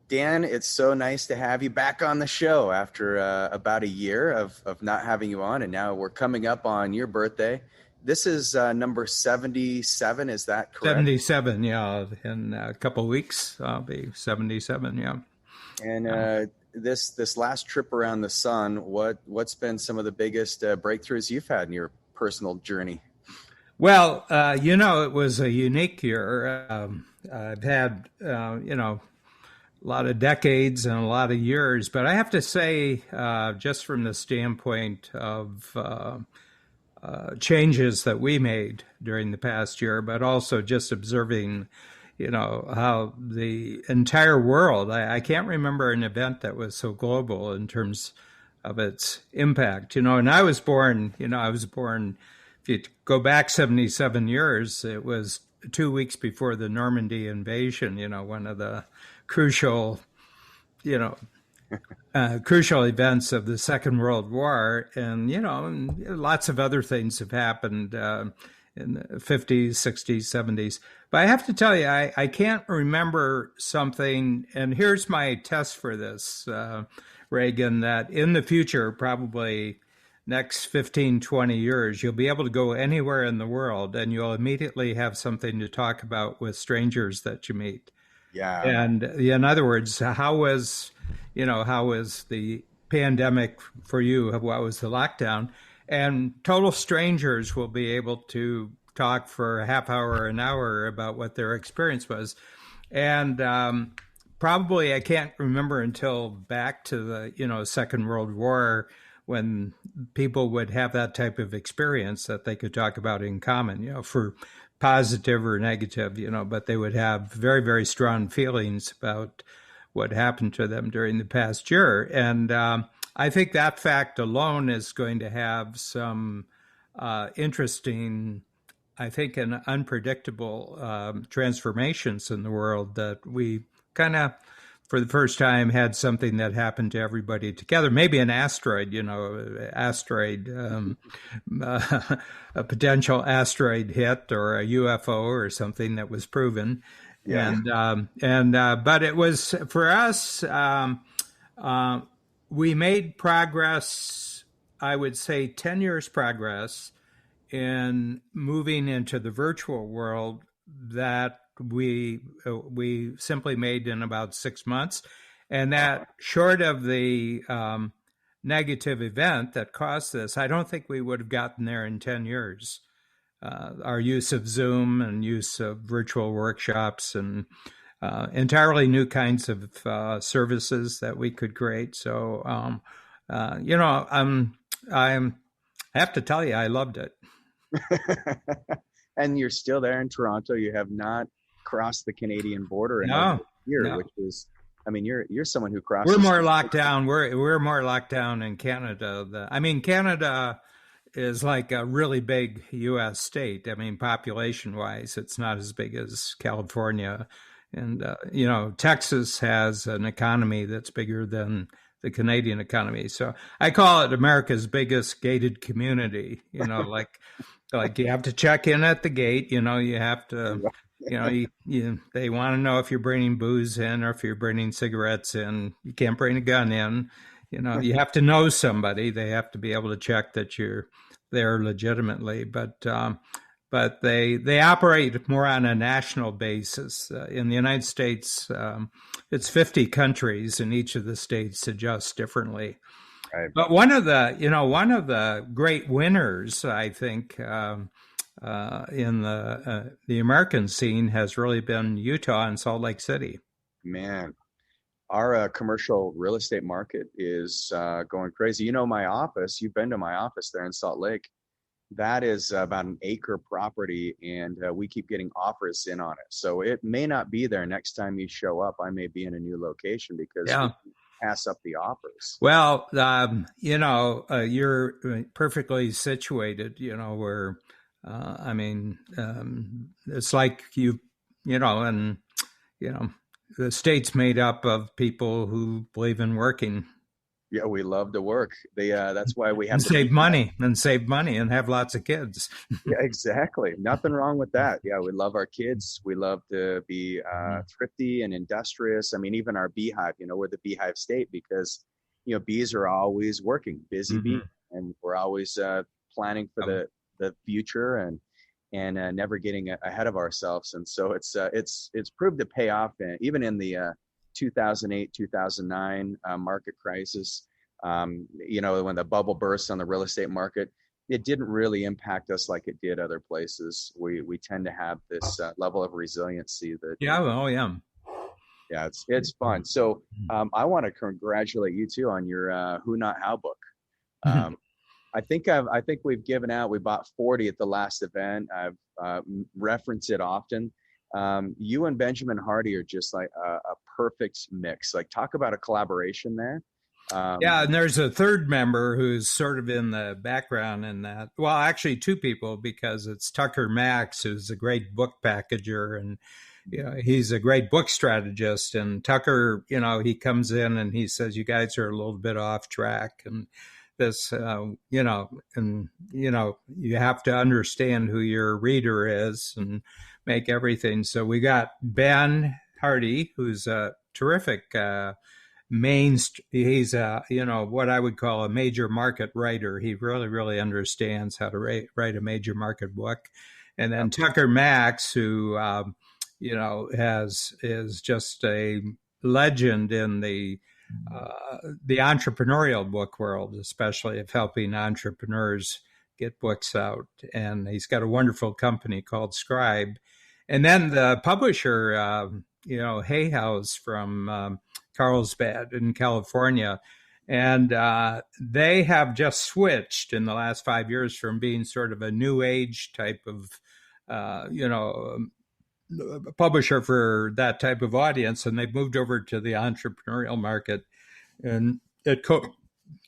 Dan, it's so nice to have you back on the show after about a year of not having you on. And now we're coming up on your birthday. This is number 77. Is that correct? 77, yeah. In a couple of weeks, I'll be 77, yeah. And Yeah. this last trip around the sun, what's been some of the biggest breakthroughs you've had in your personal journey? Well, it was a unique year. I've had, a lot of decades and a lot of years, but I have to say, just from the standpoint of changes that we made during the past year, but also just observing, how the entire world, I can't remember an event that was so global in terms of its impact, and I was born, if you go back 77 years, it was 2 weeks before the Normandy invasion, one of the crucial, you know, crucial events of the Second World War, and lots of other things have happened in the 50s, 60s, 70s. But I have to tell you, I can't remember something, and here's my test for this, Reagan, that in the future, probably next 15, 20 years, you'll be able to go anywhere in the world and you'll immediately have something to talk about with strangers that you meet. Yeah. And in other words, how was the pandemic for you? What was the lockdown? And total strangers will be able to talk for a half hour, an hour about what their experience was. And probably I can't remember until back to the, Second World War when people would have that type of experience that they could talk about in common, for positive or negative, but they would have very, very strong feelings about what happened to them during the past year. And I think that fact alone is going to have some interesting, I think, and unpredictable transformations in the world that we kind of, for the first time, had something that happened to everybody together. Maybe an asteroid, a potential asteroid hit, or a UFO or something that was proven. Yeah. But it was for us. We made progress. I would say 10 years progress in moving into the virtual world that we simply made in about 6 months, and that short of the negative event that caused this, I don't think we would have gotten there in 10 years. Our use of Zoom and use of virtual workshops and entirely new kinds of services that we could create. So, I have to tell you, I loved it. And you're still there in Toronto. You have not crossed the Canadian border in No, here, no. which is, I mean, you're someone who crosses. We're more locked down. We're more locked down in Canada. Canada is like a really big U.S. state. I mean, population-wise, it's not as big as California. And, Texas has an economy that's bigger than the Canadian economy. So I call it America's biggest gated community, like you have to check in at the gate, you have to, they want to know if you're bringing booze in or if you're bringing cigarettes in. You can't bring a gun in. You have to know somebody. They have to be able to check that you're there legitimately. But they operate more on a national basis. In the United States, it's 50 countries, and each of the states adjusts differently. Right. But one of the great winners, I think, in the American scene has really been Utah and Salt Lake City. Man, our commercial real estate market is going crazy. My office, you've been to my office there in Salt Lake. That is about an acre property, and we keep getting offers in on it. So it may not be there next time you show up. I may be in a new location because we pass up the offers. Well, you're perfectly situated, where, it's like the state's made up of people who believe in working. Yeah, we love to work. That's why we have and the beach. save money and have lots of kids. Yeah, exactly. Nothing wrong with that. Yeah, we love our kids. We love to be thrifty and industrious. I mean, even our beehive, we're the beehive state because, bees are always working, busy bees, Mhm. and we're always planning for the future and never getting ahead of ourselves. And so it's proved to pay off, even in the 2008, 2009 market crisis. When the bubble burst on the real estate market, it didn't really impact us like it did other places. We tend to have this level of resiliency that, Yeah. Oh, yeah. yeah, it's fun. So I want to congratulate you too on your Who Not How book. Um, I think we've given out. We bought 40 at the last event. I've referenced it often. You and Benjamin Hardy are just like a perfect mix. Like, talk about a collaboration there. Yeah, and there's a third member who's sort of in the background in that. Well, actually, two people, because it's Tucker Max, who's a great book packager, and he's a great book strategist. And Tucker, he comes in and he says, "You guys are a little bit off track," and this, you have to understand who your reader is and make everything. So we got Ben Hardy, who's a terrific. He's what I would call a major market writer. He really understands how to write a major market book. And then Tucker Max, who is just a legend in the entrepreneurial book world, especially of helping entrepreneurs get books out. And he's got a wonderful company called Scribe. And then the publisher, Hay House from Carlsbad in California. And they have just switched in the last 5 years from being sort of a new age type of, publisher for that type of audience. And they've moved over to the entrepreneurial market. And it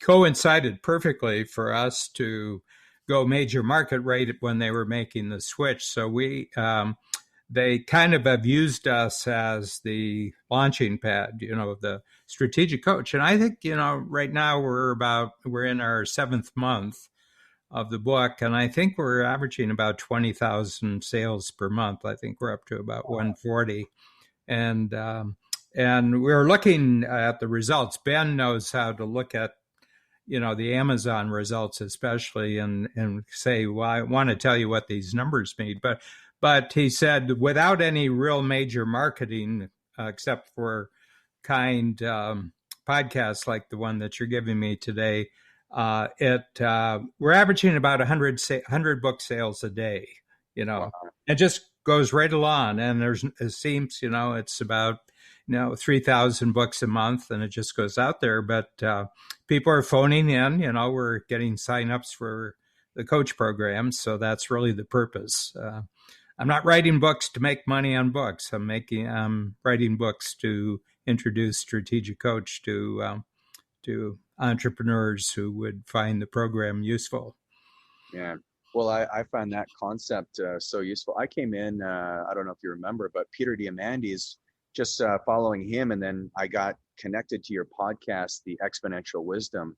coincided perfectly for us to go major market rate when they were making the switch. So they kind of have used us as the launching pad, the strategic coach. And I think, right now we're in our 7th month of the book. And I think we're averaging about 20,000 sales per month. I think we're up to about 140. And we're looking at the results. Ben knows how to look at, the Amazon results, especially, and say, well, I want to tell you what these numbers mean. But he said, without any real major marketing, except for kind podcasts like the one that you're giving me today, we're averaging about 100 book sales a day. Wow. It just goes right along. And it seems, it's about 3,000 books a month, and it just goes out there. But people are phoning in. We're getting signups for the coach program, so that's really the purpose. I'm not writing books to make money on books. I'm writing books to introduce strategic coach to entrepreneurs who would find the program useful. Yeah. Well, I find that concept so useful. I came in, I don't know if you remember, but Peter Diamandis, just following him, and then I got connected to your podcast, The Exponential Wisdom.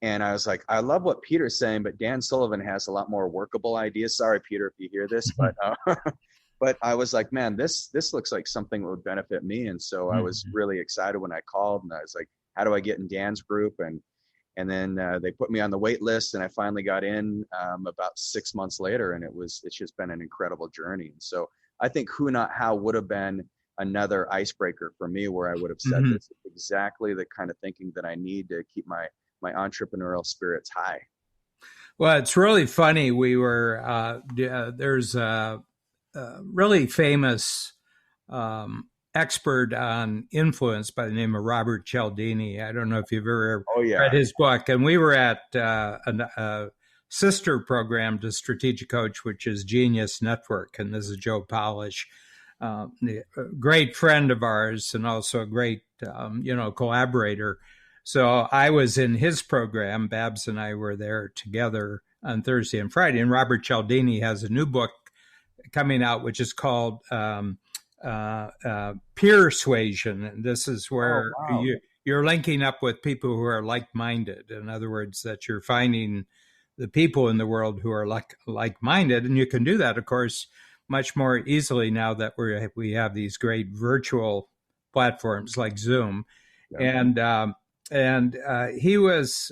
And I was like, I love what Peter's saying, but Dan Sullivan has a lot more workable ideas. Sorry, Peter, if you hear this, but I was like, man, this looks like something that would benefit me. And so I was really excited when I called, and I was like, how do I get in Dan's group? And then they put me on the wait list, and I finally got in about 6 months later, and it's just been an incredible journey. And so I think Who Not How would have been another icebreaker for me, where I would have said this is exactly the kind of thinking that I need to keep my entrepreneurial spirits high. Well, it's really funny. We were there's a really famous expert on influence by the name of Robert Cialdini. I don't know if you've ever read his book. And we were at a sister program to Strategic Coach, which is Genius Network. And this is Joe Polish, a great friend of ours and also a great, collaborator. So I was in his program. Babs and I were there together on Thursday and Friday. And Robert Cialdini has a new book coming out, which is called Peer Suasion. And this is where you're linking up with people who are like-minded. In other words, that you're finding the people in the world who are like-minded, and you can do that, of course, much more easily now that we have these great virtual platforms like Zoom, Yeah. and he was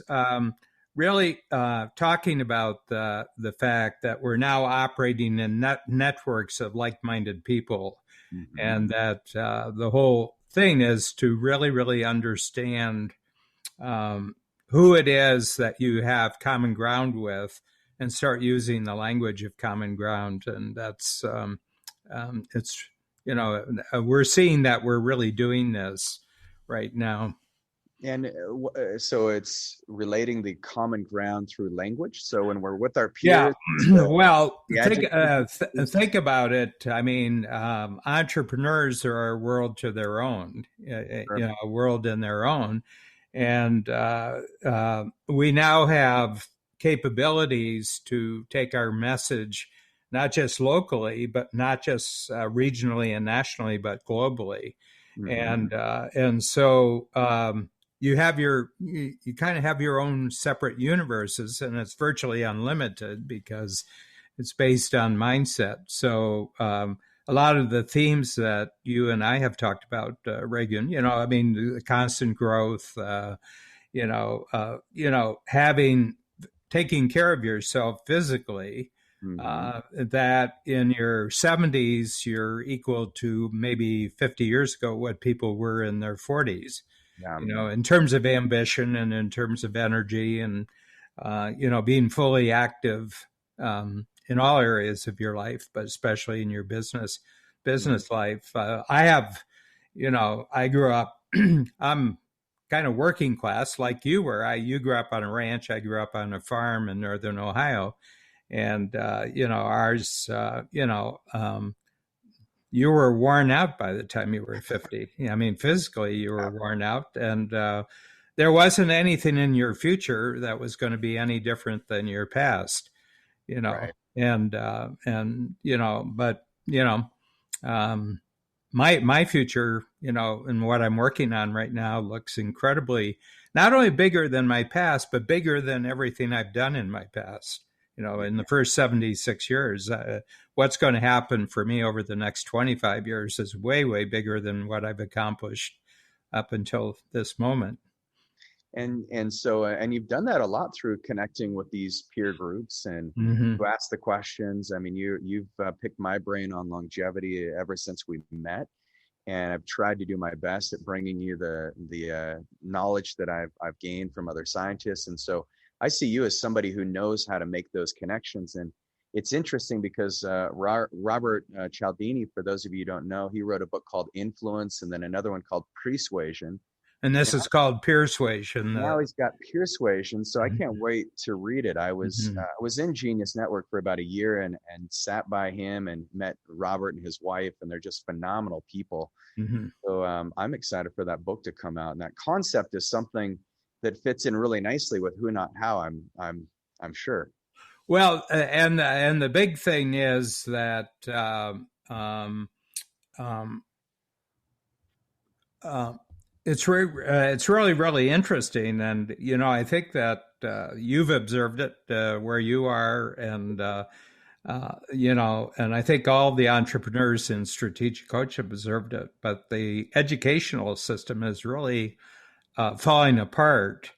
really talking about the fact that we're now operating in networks of like-minded people, Mm-hmm. and that the whole thing is to really, really understand who it is that you have common ground with, and start using the language of common ground. And that's it's we're seeing that we're really doing this right now. And so it's relating the common ground through language. So when we're with our Yeah. peers, the, Well, the adjective. think about it. I mean, entrepreneurs are a world to their own, a world in their own. And we now have capabilities to take our message, not just locally, but not just regionally and nationally, but globally. Mm-hmm. And so you kind of have your own separate universes, and it's virtually unlimited because it's based on mindset. So a lot of the themes that you and I have talked about, Regan, I mean, the constant growth, having taking care of yourself physically, Mm-hmm. that in your 70s, you're equal to maybe 50 years ago what people were in their 40s, Yeah. in terms of ambition and in terms of energy and, being fully active in all areas of your life, but especially in your business life. I have, I grew up, I'm kind of working class like you were. You grew up on a ranch. I grew up on a farm in northern Ohio, and ours, you were worn out by the time you were 50. I mean, physically, you were worn out, and there wasn't anything in your future that was going to be any different than your past. Right. But my future, and what I'm working on right now looks incredibly not only bigger than my past, but bigger than everything I've done in my past. In the first 76 years, what's going to happen for me over the next 25 years is way, way bigger than what I've accomplished up until this moment. And you've done that a lot through connecting with these peer groups, and Mm-hmm. you ask the questions. I mean, you've picked my brain on longevity ever since we met, and I've tried to do my best at bringing you the knowledge that I've gained from other scientists. And so I see you as somebody who knows how to make those connections. And it's interesting because Robert Cialdini, for those of you who don't know, he wrote a book called Influence, and then another one called Persuasion. And this is called Persuasion. Now he's got Persuasion, so I Mm-hmm. can't wait to read it. I was in Genius Network for about a year and sat by him and met Robert and his wife, and they're just phenomenal people. Mm-hmm. So I'm excited for that book to come out, and that concept is something that fits in really nicely with Who Not How. I'm sure. Well, and the big thing is that um, uh, it's really really interesting, and I think that you've observed it where you are, and and I think all the entrepreneurs in strategic coach have observed it. But the educational system is really falling apart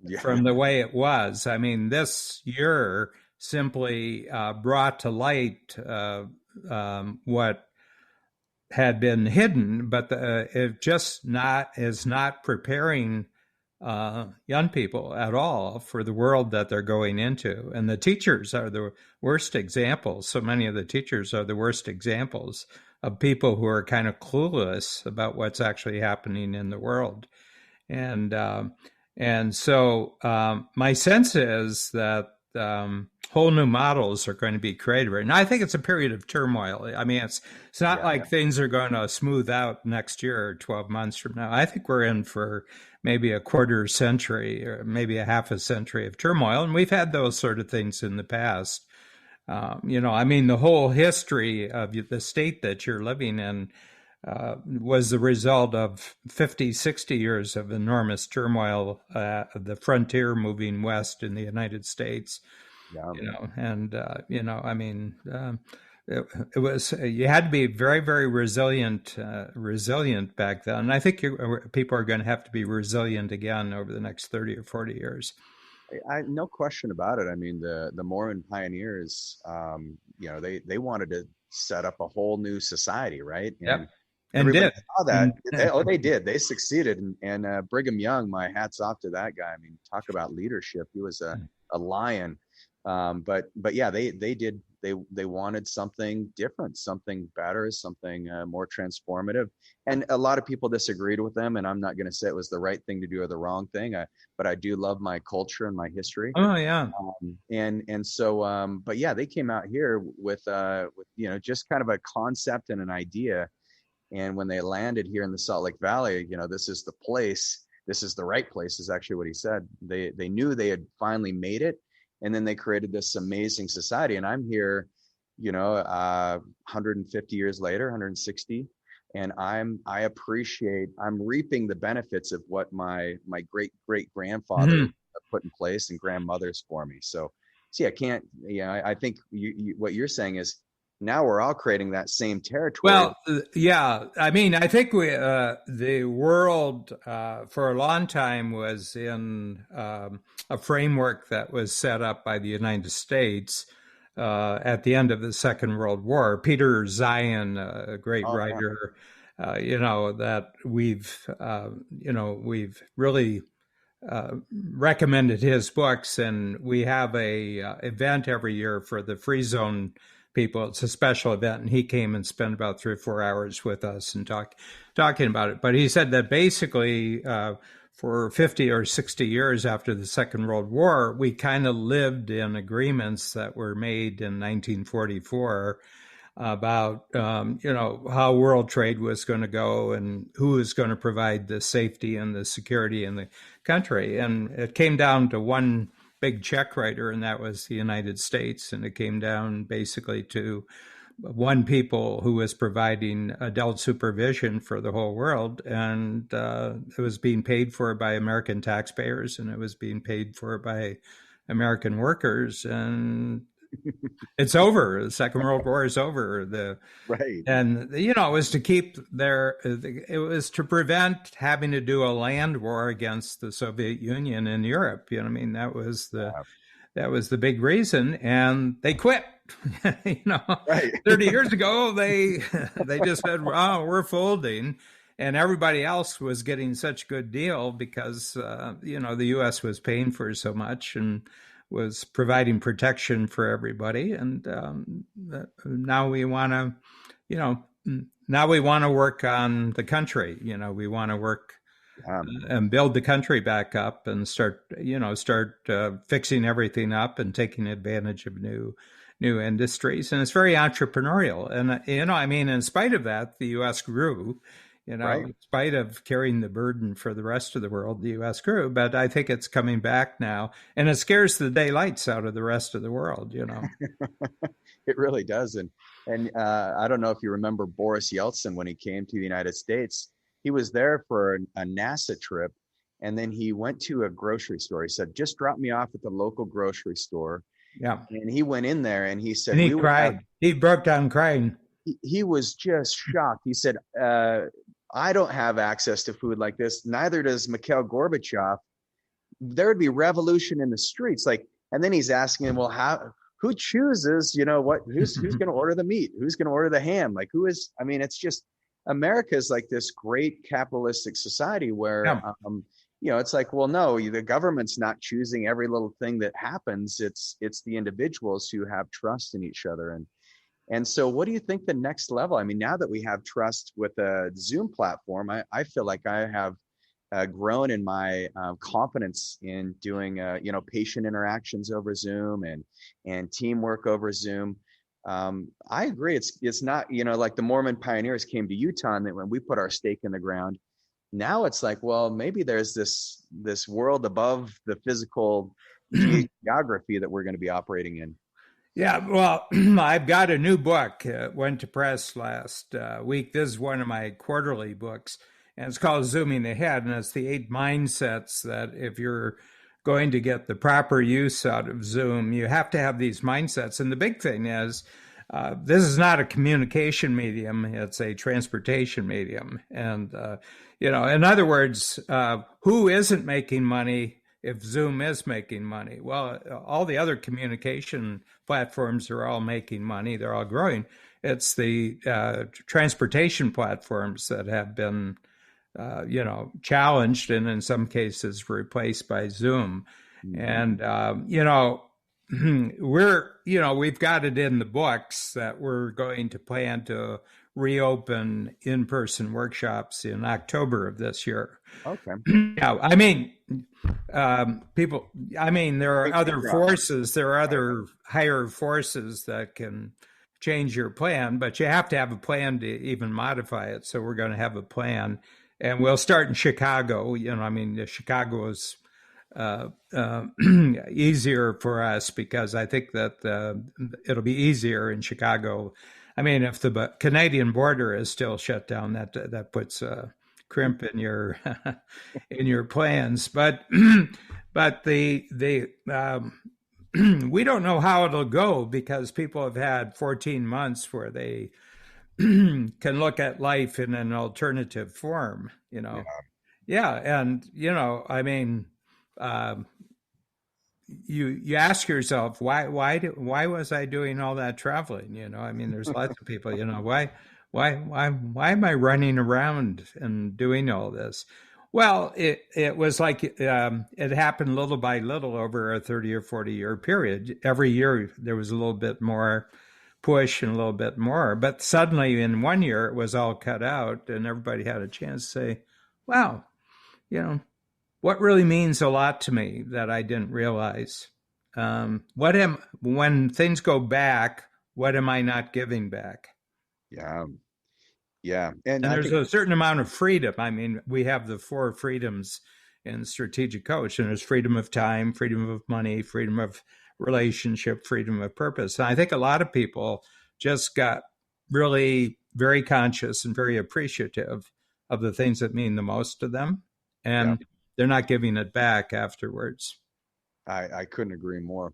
Yeah. from the way it was. I mean, this year simply brought to light what had been hidden, but it just is not preparing young people at all for the world that they're going into. And the teachers are the worst examples. So many of the teachers are the worst examples of people who are kind of clueless about what's actually happening in the world. And so my sense is that whole new models are going to be created. And I think it's a period of turmoil. I mean, it's not like things are going to smooth out next year or 12 months from now. I think we're in for maybe a quarter century or maybe a half a century of turmoil. And we've had those sort of things in the past. I mean, the whole history of the state that you're living in was the result of 50, 60 years of enormous turmoil, the frontier moving west in the United States, Yeah. and, I mean, it was, you had to be very, very resilient back then. And I think people are going to have to be resilient again over the next 30 or 40 years. No question about it. I mean, the Mormon pioneers, they wanted to set up a whole new society, right? And Yep. And everybody did. saw that. And They did. They succeeded. And Brigham Young, my hat's off to that guy. I mean, talk about leadership. He was a lion. But yeah, they did. They wanted something different, something better, something more transformative. And a lot of people disagreed with them. And I'm not going to say it was the right thing to do or the wrong thing. But I do love my culture and my history. oh yeah, But yeah, they came out here with just kind of a concept and an idea. And when they landed here in the Salt Lake Valley, this is the place. This is the right place, is actually what he said. They knew they had finally made it, and then they created this amazing society. And I'm here, 150 years later, 160, and I'm reaping the benefits of what my great grandfather put in place and grandmothers for me. So see, I can't. I think what you're saying is, now we're all creating that same territory. Well, yeah. I mean, I think the world for a long time was in a framework that was set up by the United States at the end of the Second World War. Peter Zion, a great writer, that we've really recommended his books, and we have a event every year for the Free Zone people. It's a special event, and he came and spent about 3 or 4 hours with us and talking about it. But he said that basically for 50 or 60 years after the Second World War, we kind of lived in agreements that were made in 1944 about how world trade was going to go and who was going to provide the safety and the security in the country. And it came down to one big check writer, and that was the United States. And it came down basically to one people who was providing adult supervision for the whole world. And it was being paid for by American taxpayers, and it was being paid for by American workers. And it's over. The Second World War is over. Right. And, it was to it was to prevent having to do a land war against the Soviet Union in Europe. I mean, that was the big reason. And they quit, Right. 30 years ago, they just said, oh, we're folding. And everybody else was getting such a good deal because, the U.S. was paying for so much and was providing protection for everybody. And now we want to, work on the country. We want to work and build the country back up and start fixing everything up and taking advantage of new industries. And it's very entrepreneurial. And, in spite of that, the U.S. grew. Right. In spite of carrying the burden for the rest of the world, the U.S. grew. But I think it's coming back now, and it scares the daylights out of the rest of the world. It really does. And I don't know if you remember Boris Yeltsin when he came to the United States. He was there for a NASA trip, and then he went to a grocery store. He said, "Just drop me off at the local grocery store." Yeah. And he went in there and he said, and he cried. He broke down crying. He was just shocked. He said, I don't have access to food like this. Neither does Mikhail Gorbachev. There would be revolution in the streets. And then he's asking him, well, who chooses, who's going to order the meat? Who's going to order the ham? It's just, America is like this great capitalistic society where, it's like, well, no, the government's not choosing every little thing that happens. It's the individuals who have trust in each other. And so what do you think the next level? I mean, now that we have trust with a Zoom platform, I feel like I have grown in my confidence in doing, patient interactions over Zoom and teamwork over Zoom. I agree. It's not, like the Mormon pioneers came to Utah, and when we put our stake in the ground, now it's like, well, maybe there's this world above the physical geography that we're going to be operating in. Yeah, well, I've got a new book. Went to press last week. This is one of my quarterly books, and it's called Zooming Ahead. And it's the 8 mindsets that if you're going to get the proper use out of Zoom, you have to have these mindsets. And the big thing is, this is not a communication medium, it's a transportation medium. And, in other words, who isn't making money if Zoom is making money? Well, all the other communication platforms are all making money. They're all growing. It's the transportation platforms that have been, challenged and in some cases replaced by Zoom. Mhm. And, we've got it in the books that we're going to plan to reopen in-person workshops in October of this year. Okay. Yeah, I mean, people, I mean, there are other Fingers crossed. forces, there are other higher forces that can change your plan, but you have to have a plan to even modify it. So we're going to have a plan, and we'll start in Chicago. I mean, Chicago is uh, uh, easier for us because I think that it'll be easier in Chicago. I mean, if the Canadian border is still shut down, that puts a crimp in your in your plans. But but the we don't know how it'll go because people have had 14 months where they can look at life in an alternative form. Yeah. Yeah, and I mean, um, you ask yourself why was I doing all that traveling? I mean, there's lots of people. Why am I running around and doing all this? Well, it was like it happened little by little over a 30 or 40-year period. Every year there was a little bit more push and a little bit more, but suddenly in one year it was all cut out, and everybody had a chance to say, "Wow, you know, what really means a lot to me that I didn't realize. When things go back, what am I not giving back?" Yeah. Yeah. And And I there's think, a certain amount of freedom. I mean, we have the four freedoms in Strategic Coach, and there's freedom of time, freedom of money, freedom of relationship, freedom of purpose. And I think a lot of people just got really very conscious and very appreciative of the things that mean the most to them. yeah, And they're not giving it back afterwards. I couldn't agree more.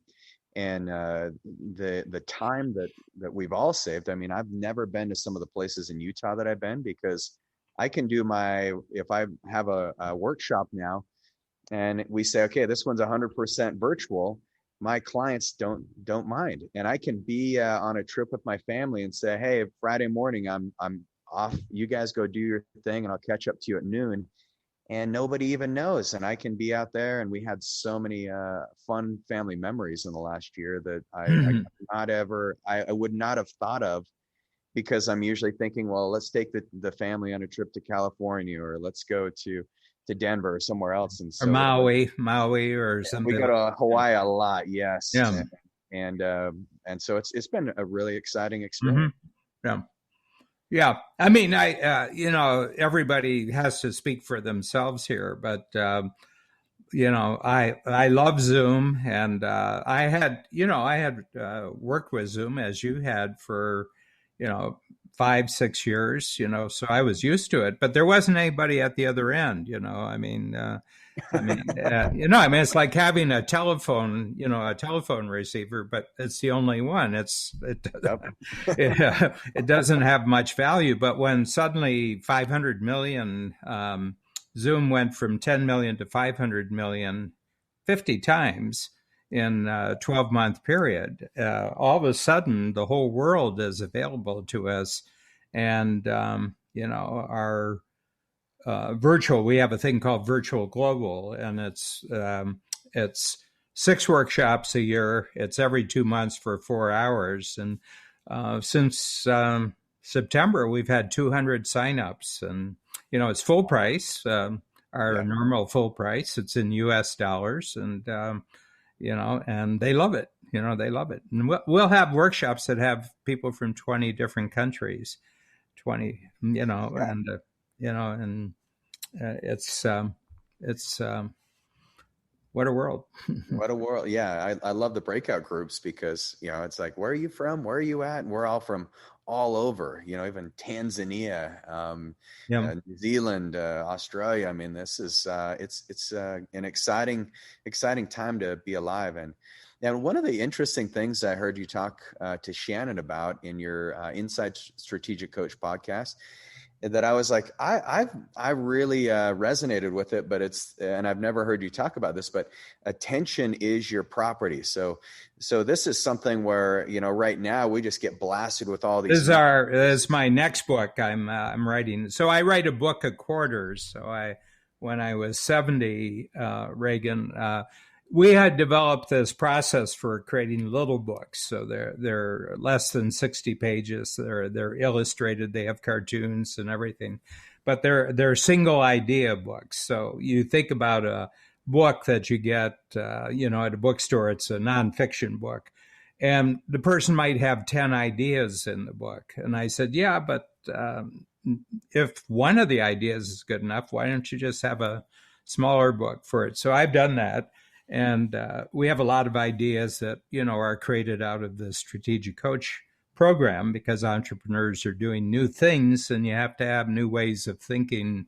And the time that we've all saved. I mean, I've never been to some of the places in Utah that I've been because I can do if I have a workshop now and we say, okay, this one's 100% virtual, my clients don't mind, and I can be on a trip with my family and say, hey, Friday morning I'm off. You guys go do your thing, and I'll catch up to you at noon. And nobody even knows, and I can be out there. And we had so many fun family memories in the last year that I would not have thought of, because I'm usually thinking, well, let's take the family on a trip to California, or let's go to Denver or somewhere else. And Or so Maui or we something go like to that. Hawaii a lot, yes. Yeah. And so it's been a really exciting Hmm. experience. Yeah. Yeah. I mean, everybody has to speak for themselves here, but I love Zoom, and I had worked with Zoom as you had for, 5 6 years, so I was used to it. But there wasn't anybody at the other end. It's like having a telephone receiver, but it's the only one. Yep. It doesn't have much value. But when suddenly 500 million, Zoom went from 10 million to 500 million 50 times in a 12-month period. All of a sudden, the whole world is available to us. And, our virtual, we have a thing called Virtual Global, and it's 6 workshops a year. It's every 2 months for 4 hours. And since September, we've had 200 signups, and it's full price. Our Yeah. normal full price. It's in U.S. dollars, and and they love it. They love it. And we'll have workshops that have people from 20 different countries, 20, Yeah. and. And it's What a world. What a world. Yeah. I love the breakout groups because, it's like, where are you from? Where are you at? And we're all from all over, even Tanzania, Yeah. New Zealand, Australia. I mean, this is, it's an exciting time to be alive. And one of the interesting things I heard you talk to Shannon about in your Inside Strategic Coach podcast, that I was like, I really resonated with it, but and I've never heard you talk about this, but attention is your property. So this is something where, right now we just get blasted with all these. This is my next book I'm writing. So I write a book a quarter. So when I was 70, Reagan, we had developed this process for creating little books. So they're less than 60 pages. They're illustrated. They have cartoons and everything, but they're single idea books. So you think about a book that you get, at a bookstore. It's a nonfiction book, and the person might have 10 ideas in the book. And I said, yeah, but if one of the ideas is good enough, why don't you just have a smaller book for it? So I've done that. And we have a lot of ideas that, are created out of the Strategic Coach program, because entrepreneurs are doing new things and you have to have new ways of thinking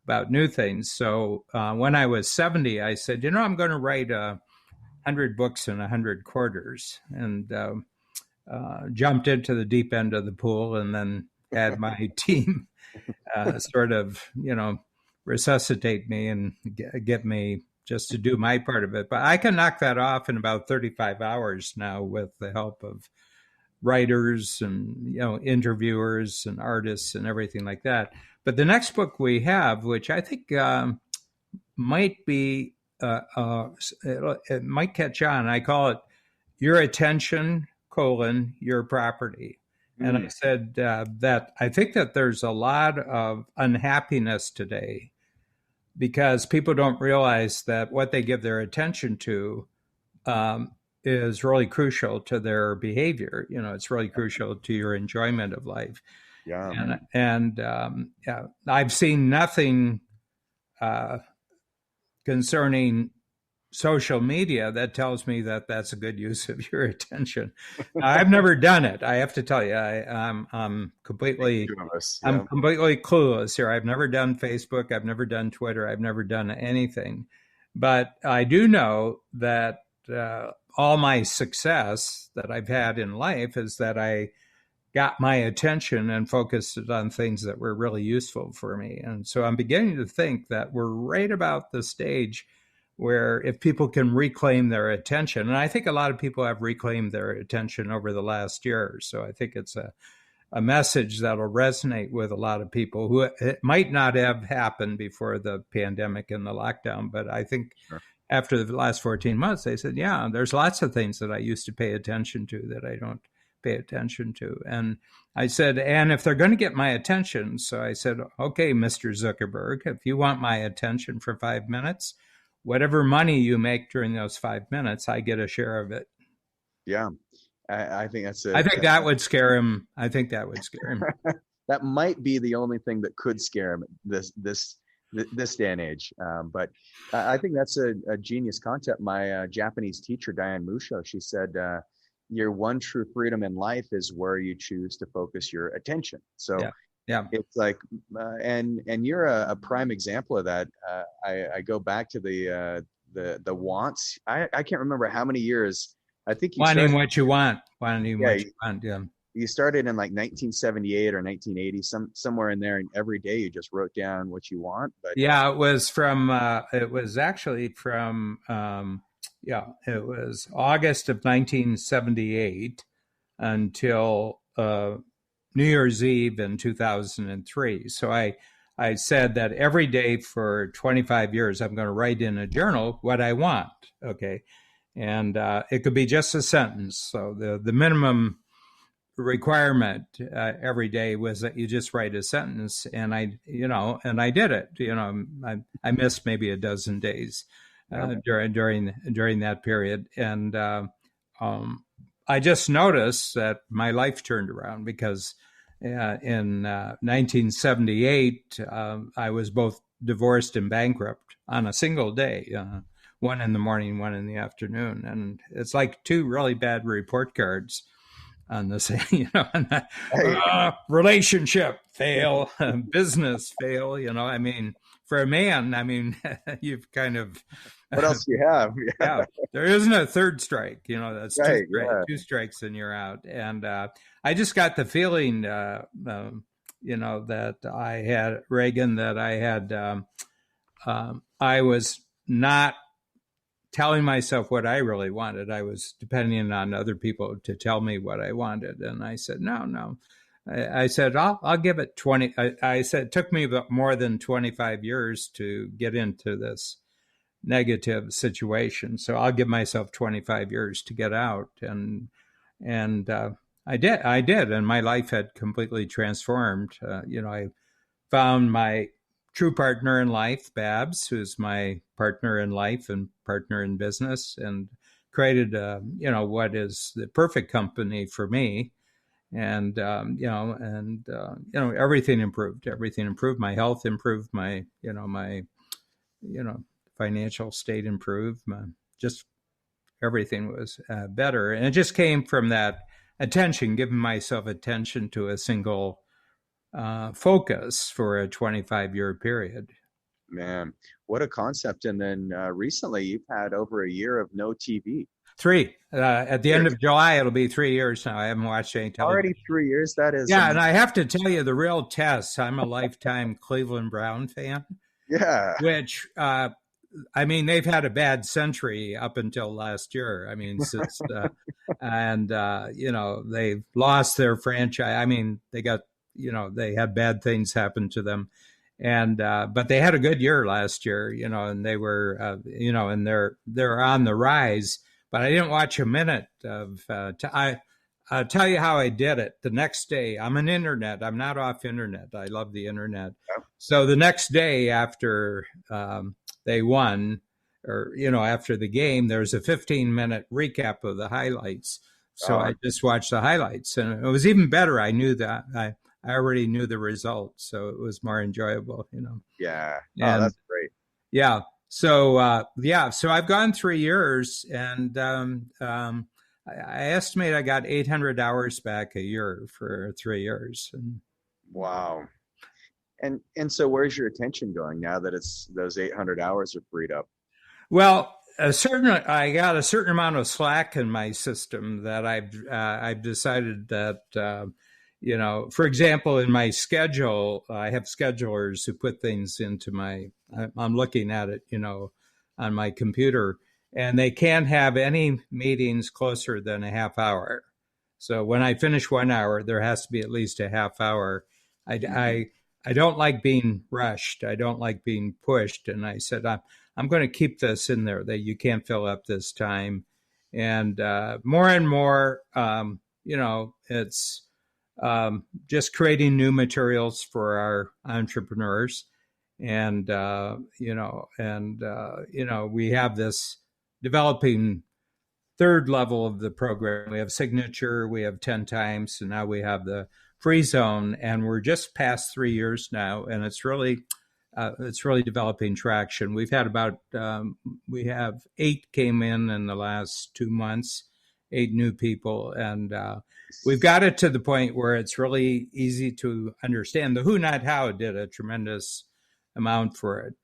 about new things. So when I was 70, I said, I'm going to write 100 books in 100 quarters, and jumped into the deep end of the pool, and then had my team sort of, resuscitate me and get me just to do my part of it. But I can knock that off in about 35 hours now with the help of writers and, interviewers and artists and everything like that. But the next book we have, which I think might be, it might catch on. I call it Your Attention, Your Property. And I said that I think that there's a lot of unhappiness today because people don't realize that what they give their attention to is really crucial to their behavior. It's really crucial to your enjoyment of life. Yeah. And I've seen nothing concerning social media that tells me that that's a good use of your attention. I've never done it. I have to tell you, I'm completely clueless here. I've never done Facebook. I've never done Twitter. I've never done anything, but I do know that all my success that I've had in life is that I got my attention and focused it on things that were really useful for me. And so I'm beginning to think that we're right about the stage where if people can reclaim their attention, and I think a lot of people have reclaimed their attention over the last year. So I think it's a message that'll resonate with a lot of people who it might not have happened before the pandemic and the lockdown. But I think after the last 14 months, they said, yeah, there's lots of things that I used to pay attention to that I don't pay attention to. And I said, and if they're going to get my attention, so I said, okay, Mr. Zuckerberg, if you want my attention for 5 minutes, whatever money you make during those 5 minutes, I get a share of it. Yeah. I think that's it. I think that would scare him. I think that would scare him. That might be the only thing that could scare him this day and age. But I think that's a genius concept. My Japanese teacher, Diane Musho, she said, your one true freedom in life is where you choose to focus your attention. So yeah. It's like, and you're a prime example of that. I go back to the wants. I can't remember how many years. I think you wanting what you want. Yeah. You started in like 1978 or 1980, somewhere in there, and every day you just wrote down what you want. But yeah, it was from. It was actually from. It was August of 1978 until New Year's Eve in 2003. So I said that every day for 25 years, I'm going to write in a journal what I want. Okay. And it could be just a sentence. So the minimum requirement every day was that you just write a sentence. And I did it. I missed maybe a dozen days during that period. And I just noticed that my life turned around because in 1978, I was both divorced and bankrupt on a single day. one in the morning, one in the afternoon. And it's like two really bad report cards on the same, on that, Hey, relationship fail, business fail, I mean, for a man, I mean, you've kind of, what else do you have? yeah, there isn't a third strike, that's Right. Yeah. two strikes and you're out. And I just got the feeling, that I had, Regan, that I was not telling myself what I really wanted. I was depending on other people to tell me what I wanted. And I said, no. I said, I'll give it 20. I said, it took me about more than 25 years to get into this negative situation. So I'll give myself 25 years to get out. And I did. And my life had completely transformed. I found my true partner in life, Babs, who's my partner in life and partner in business, and created, what is the perfect company for me. And, everything improved. Everything improved. My health improved. My financial state improved. Just everything was better. And it just came from that attention, giving myself attention to a single focus for a 25-year period. Man, what a concept. And then recently you've had over a year of no TV. 3. At the end of July, it'll be 3 years now. I haven't watched any television. Already 3 years? That is. Yeah, and I have to tell you, the real test, I'm a lifetime Cleveland Brown fan. Yeah. Which, they've had a bad century up until last year. I mean, since, they've lost their franchise. I mean, they got, they had bad things happen to them. And, but they had a good year last year, and they were, and they're on the rise. But I didn't watch a minute of, I'll tell you how I did it. The next day, I'm an internet. I'm not off internet. I love the internet. Yeah. So the next day after they won, or, after the game, there's a 15-minute recap of the highlights. So I just watched the highlights, and it was even better. I knew that. I already knew the results, so it was more enjoyable, Yeah. And, that's great. Yeah. So, so I've gone 3 years, and I estimate I got 800 hours back a year for 3 years. And, wow. And so where's your attention going now that it's those 800 hours are freed up? Well, I got a certain amount of slack in my system that I've decided that, for example, in my schedule, I have schedulers who put things into I'm looking at it, on my computer, and they can't have any meetings closer than a half hour. So when I finish 1 hour, there has to be at least a half hour. I don't like being rushed. I don't like being pushed. And I said, I'm going to keep this in there, that you can't fill up this time. And more and more, it's just creating new materials for our entrepreneurs. And, we have this developing third level of the program. We have signature, we have 10 times, and now we have the free zone, and we're just past 3 years now, and it's really developing traction. We've had we have 8 came in the last 2 months, 8 new people, and we've got it to the point where it's really easy to understand. The Who Not How did a tremendous amount for it,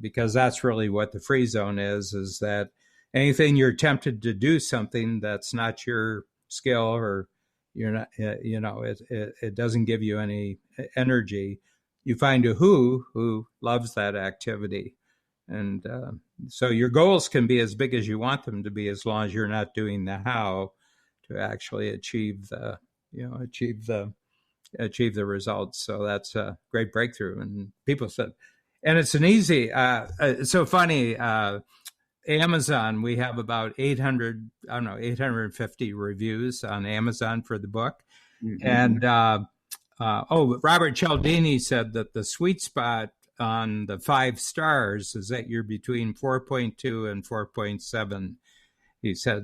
because that's really what the free zone is that anything you're tempted to do something that's not your skill, or you're not, it doesn't give you any energy. You find a who loves that activity. And so your goals can be as big as you want them to be, as long as you're not doing the how to actually achieve the results. So that's a great breakthrough. And people said, and it's an easy, it's so funny, Amazon, we have about 850 reviews on Amazon for the book. Mm-hmm. And, Robert Cialdini said that the sweet spot on the 5 stars is that you're between 4.2 and 4.7. He says,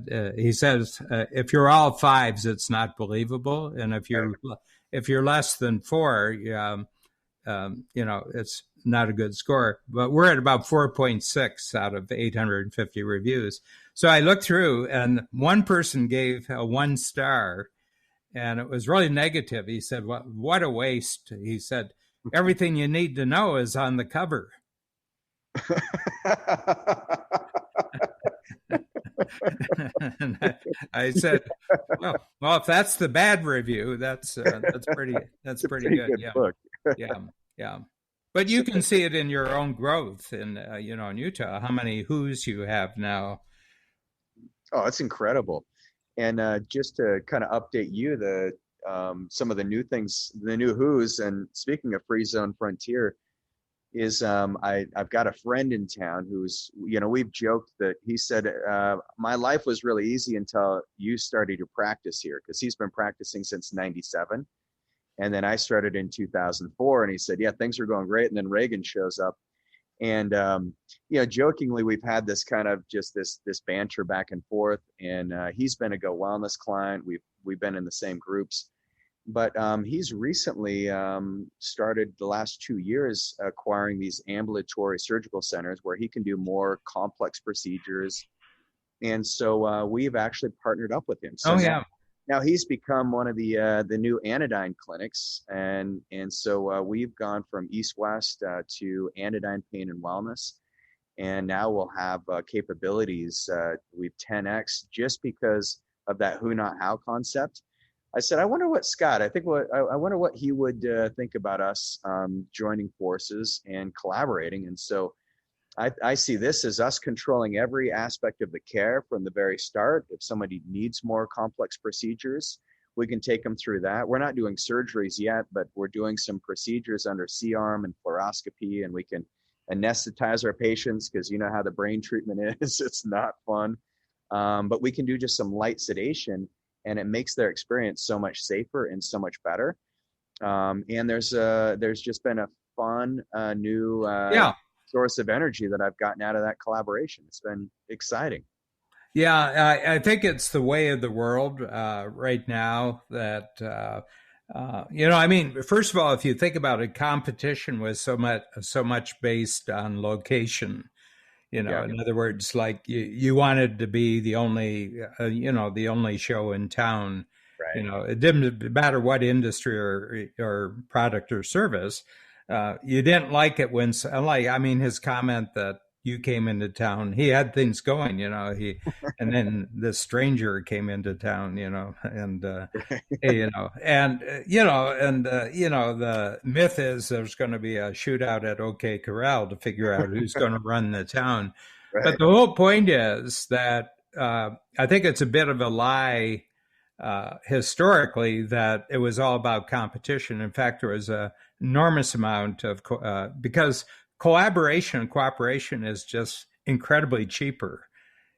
if you're all 5s, it's not believable. And if you're less than 4, not a good score, but we're at about 4.6 out of 850 reviews. So I looked through, and one person gave a 1 star, and it was really negative. He said, what a waste. He said, everything you need to know is on the cover. And I said, well, if that's the bad review, that's pretty good. Good book. Yeah. But you can see it in your own growth in in Utah. How many who's you have now? Oh, it's incredible. And just to kind of update you, some of the new things, the new who's. And speaking of Free Zone Frontier, is I've got a friend in town who's, we've joked that he said, my life was really easy until you started your practice here, because he's been practicing since 97. And then I started in 2004, and he said, yeah, things are going great. And then Regan shows up. And, jokingly, we've had this kind of just this banter back and forth. And he's been a Go Wellness client. We've been in the same groups. But he's recently started the last 2 years acquiring these ambulatory surgical centers where he can do more complex procedures. And so we've actually partnered up with him. So now he's become one of the new anodyne clinics. And so we've gone from East-West to anodyne pain and wellness. And now we'll have capabilities. We've 10X just because of that who, not how concept. I said, I wonder what Scott, I wonder what he would think about us joining forces and collaborating. And so I see this as us controlling every aspect of the care from the very start. If somebody needs more complex procedures, we can take them through that. We're not doing surgeries yet, but we're doing some procedures under C-arm and fluoroscopy, and we can anesthetize our patients because you know how the brain treatment is. It's not fun. But we can do just some light sedation, and it makes their experience so much safer and so much better. And there's just been a fun new source of energy that I've gotten out of that collaboration. It's been exciting. Yeah, I think it's the way of the world right now that, first of all, if you think about it, competition was so much based on location. In other words, like you wanted to be the only, the only show in town. Right. It didn't matter what industry or product or service. You didn't like it when, his comment that you came into town, he had things going, and then this stranger came into town, and, the myth is there's going to be a shootout at OK Corral to figure out who's going to run the town. Right. But the whole point is that I think it's a bit of a lie historically that it was all about competition. In fact, there was an enormous amount of, because collaboration and cooperation is just incredibly cheaper,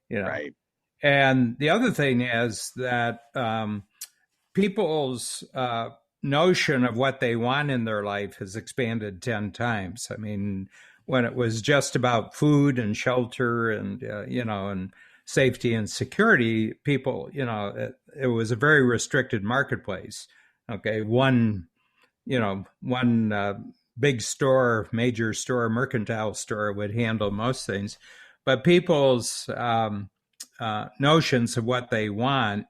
Right. And the other thing is that people's notion of what they want in their life has expanded 10 times. I mean, when it was just about food and shelter and, and safety and security, people, it was a very restricted marketplace. Okay. One big store, major store, mercantile store would handle most things, but people's notions of what they want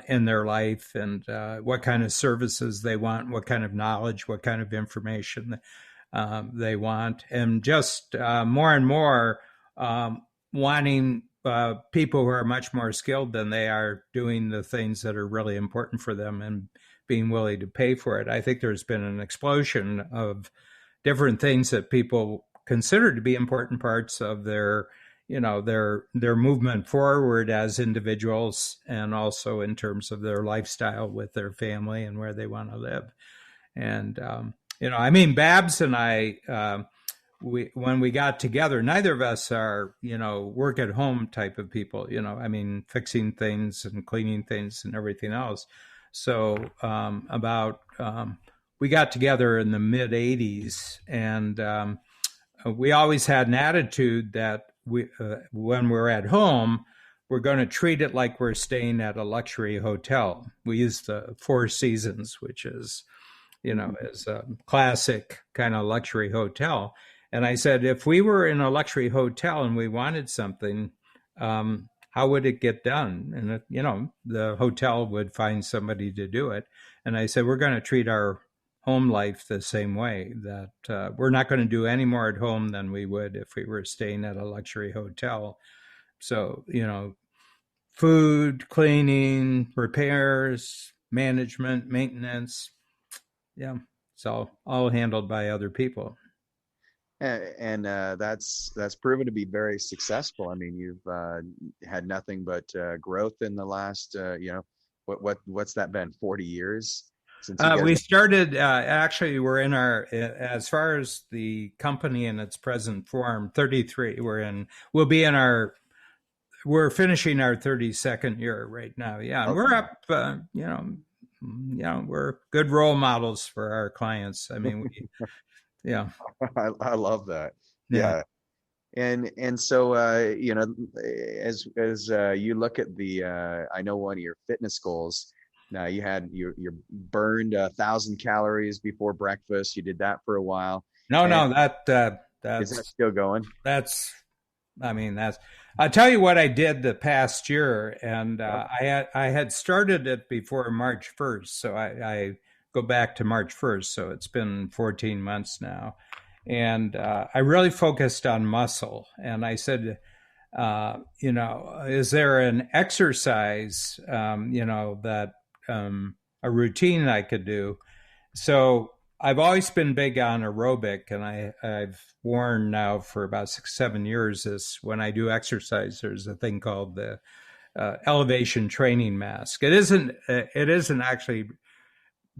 in their life and what kind of services they want, what kind of knowledge, what kind of information they want, and just more and more wanting people who are much more skilled than they are doing the things that are really important for them and being willing to pay for it. I think there's been an explosion of different things that people consider to be important parts of their movement forward as individuals, and also in terms of their lifestyle with their family and where they want to live. And, Babs and I, when we got together, neither of us are, work at home type of people, fixing things and cleaning things and everything else. So we got together in the mid 80s, and we always had an attitude that when we're at home, we're going to treat it like we're staying at a luxury hotel. We use the Four Seasons, which is as a classic kind of luxury hotel. And I said, if we were in a luxury hotel and we wanted something, how would it get done? And, the hotel would find somebody to do it. And I said, we're going to treat our home life the same way, that we're not going to do any more at home than we would if we were staying at a luxury hotel. So, food, cleaning, repairs, management, maintenance. Yeah. It's all handled by other people. And that's proven to be very successful. I mean, you've had nothing but growth in the last, what's that been? 40 years since you guys. We started. Actually, we're in our, as far as the company in its present form, 33. We'll be in our. We're finishing our 32nd year right now. Yeah, and we're up. We're good role models for our clients. I mean, yeah. I love that. Yeah. And so as you look at I know one of your fitness goals. Now you burned 1,000 calories before breakfast. You did that for a while. No, that's is that still going? I'll tell you what I did the past year, and I had started it before March 1st, so I go back to March 1st, so it's been 14 months now. And I really focused on muscle. And I said, is there an exercise, that a routine I could do? So I've always been big on aerobic, and I've worn now for about 6-7 years this, when I do exercise, there's a thing called the elevation training mask. It isn't actually,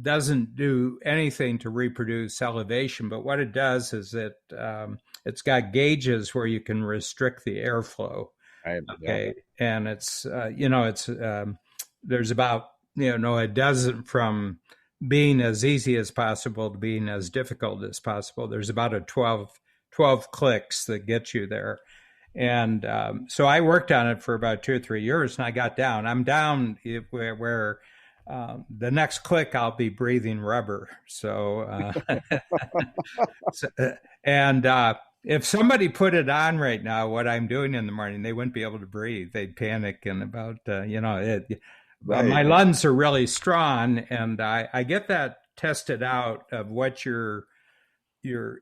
doesn't do anything to reproduce elevation, but what it does is it's got gauges where you can restrict the airflow. Okay. And it's, there's about, a dozen, from being as easy as possible to being as difficult as possible. There's about a 12 clicks that get you there. And so I worked on it for about 2 or 3 years, and I got down. I'm down where the next click, I'll be breathing rubber. So, if somebody put it on right now, what I'm doing in the morning, they wouldn't be able to breathe. They'd panic. And about, my lungs are really strong, and I get that tested out of what your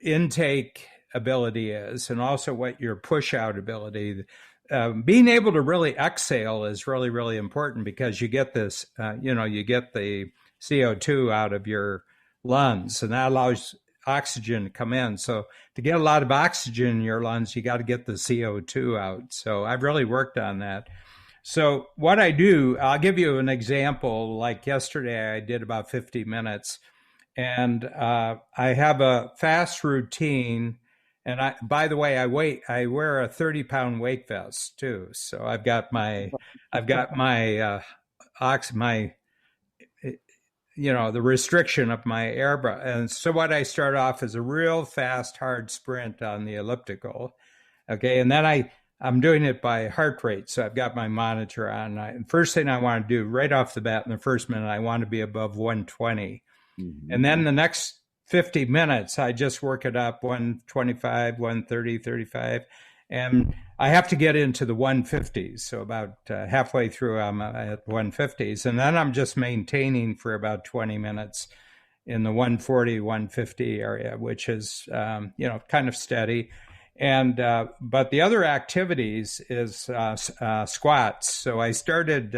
intake ability is, and also what your push out ability. Being able to really exhale is really, really important, because you get this, you get the CO2 out of your lungs, and that allows oxygen to come in. So to get a lot of oxygen in your lungs, you got to get the CO2 out. So I've really worked on that. So what I do, I'll give you an example. Like yesterday, I did about 50 minutes, and I have a fast routine. And by the way, I wear a 30-pound weight vest too. So I've got my the restriction of my air. And so what I start off is a real fast, hard sprint on the elliptical. Okay. And then I'm doing it by heart rate. So I've got my monitor on. And first thing I want to do right off the bat in the first minute, I want to be above 120. Mm-hmm. And then the next 50 minutes, I just work it up, 125, 130, 35. And I have to get into the 150s. So about halfway through, I'm at 150s. And then I'm just maintaining for about 20 minutes in the 140, 150 area, which is, kind of steady. And but the other activities is squats. So I started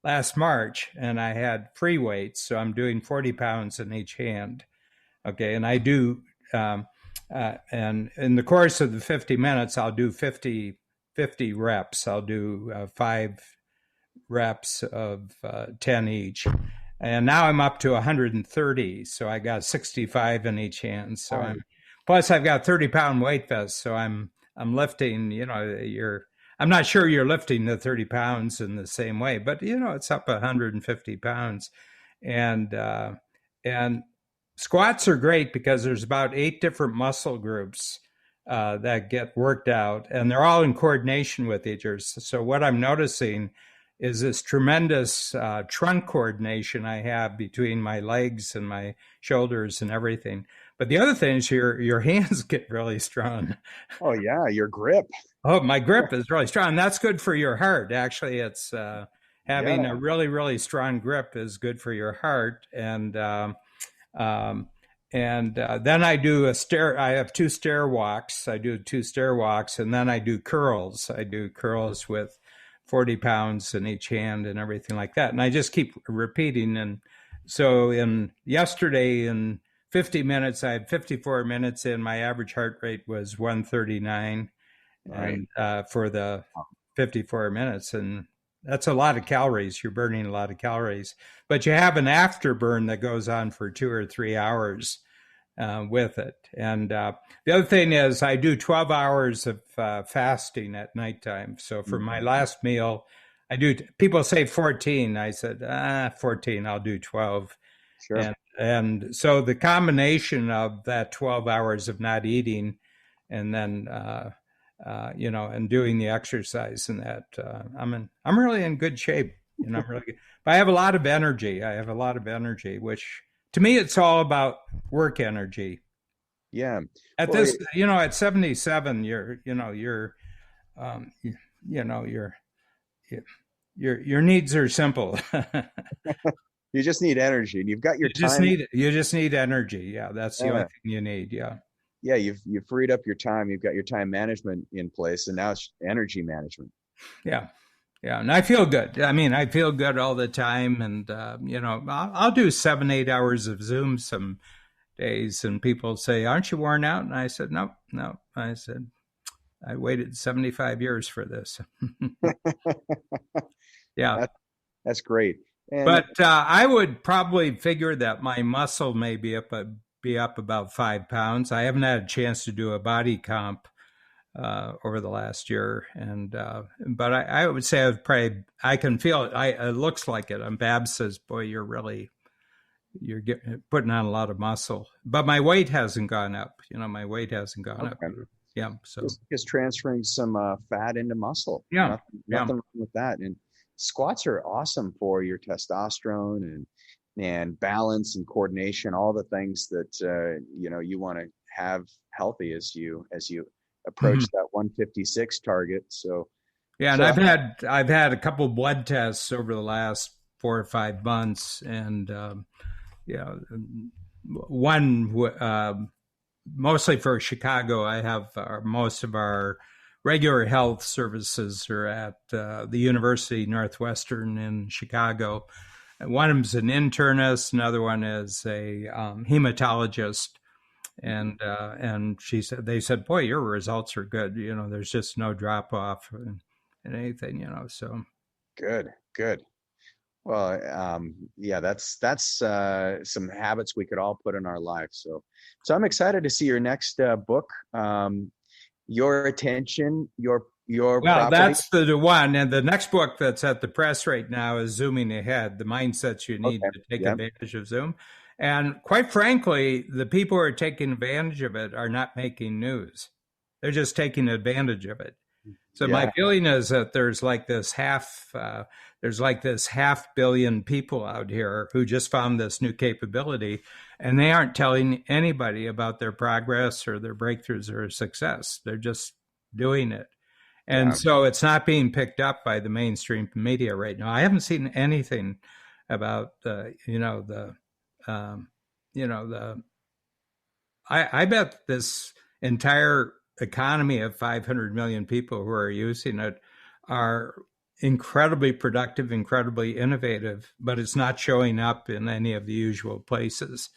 last March, and I had free weights. So I'm doing 40 pounds in each hand. Okay, and I do, and in the course of the 50 minutes, I'll do 50 reps. I'll do 5 reps of 10 each. And now I'm up to 130, so I got 65 in each hand. So plus I've got 30-pound weight vest, so I'm lifting, I'm not sure you're lifting the 30 pounds in the same way, but, it's up 150 pounds. And squats are great because there's about 8 different muscle groups that get worked out, and they're all in coordination with each other. So what I'm noticing is this tremendous trunk coordination I have between my legs and my shoulders and everything. But the other thing is your hands get really strong. Oh yeah, your grip. Oh, my grip is really strong. That's good for your heart. Actually, it's having Yeah, a really, really strong grip is good for your heart. Um, then I do a stair. I have two stair walks. I do two stair walks, and then I do curls. I do curls with 40 pounds in each hand and everything like that. And I just keep repeating. And so yesterday in 50 minutes, I had 54 minutes in. My average heart rate was 139 right. and for the 54 minutes. And that's a lot of calories. You're burning a lot of calories, but you have an afterburn that goes on for 2 or 3 hours with it. And the other thing is I do 12 hours of fasting at nighttime. So for my last meal, I do, people say 14. I said, 14, I'll do 12. Sure. And so the combination of that 12 hours of not eating and then, and doing the exercise and that, I'm really in good shape. I'm really good. But I have a lot of energy. Which to me, it's all about work energy. Yeah. At Well, this, at 77, your needs are simple. you just need energy, and you've got your time. You just need energy. Yeah, that's the only Yeah. thing you need. Yeah. Yeah, you've freed up your time. You've got your time management in place, and now it's energy management. Yeah. Yeah. And I feel good. I mean, I feel good all the time. And, I'll do 7, 8 hours of Zoom some days, and people say, "Aren't you worn out?" And I said, "No, no." I said, "I waited 75 years for this." Yeah. That's great. And But I would probably figure that my muscle may be up about 5 pounds. I haven't had a chance to do a body comp over the last year, but I would say I can feel it. It looks like it. And Babs says, "Boy, you're putting on a lot of muscle," but my weight hasn't gone up. My weight hasn't gone up. okay. Yeah, so Just transferring some fat into muscle. yeah, Nothing wrong with that. And squats are awesome for your testosterone and balance and coordination, all the things that you want to have healthy as you approach that 156 target. So yeah. And so I've had a couple blood tests over the last 4 or 5 months, and one mostly for Chicago. I have most of our regular health services are at the University Northwestern in Chicago. One of them's an internist, another one is a hematologist, and they said, "Boy, your results are good. There's just no drop off in anything. So good. Well, yeah, that's some habits we could all put in our life. So I'm excited to see your next book. Your attention, your well, property. that's the one. And the next book that's at the press right now is Zooming Ahead, the mindsets you need Okay. to take Yep. advantage of Zoom. And quite frankly, the people who are taking advantage of it are not making news. They're just taking advantage of it. So Yeah. my feeling is that there's like this half billion people out here who just found this new capability, and they aren't telling anybody about their progress or their breakthroughs or success. They're just doing it. And Yeah. so it's not being picked up by the mainstream media right now. I haven't seen anything about I bet this entire economy of 500 million people who are using it are incredibly productive, incredibly innovative, but it's not showing up in any of the usual places.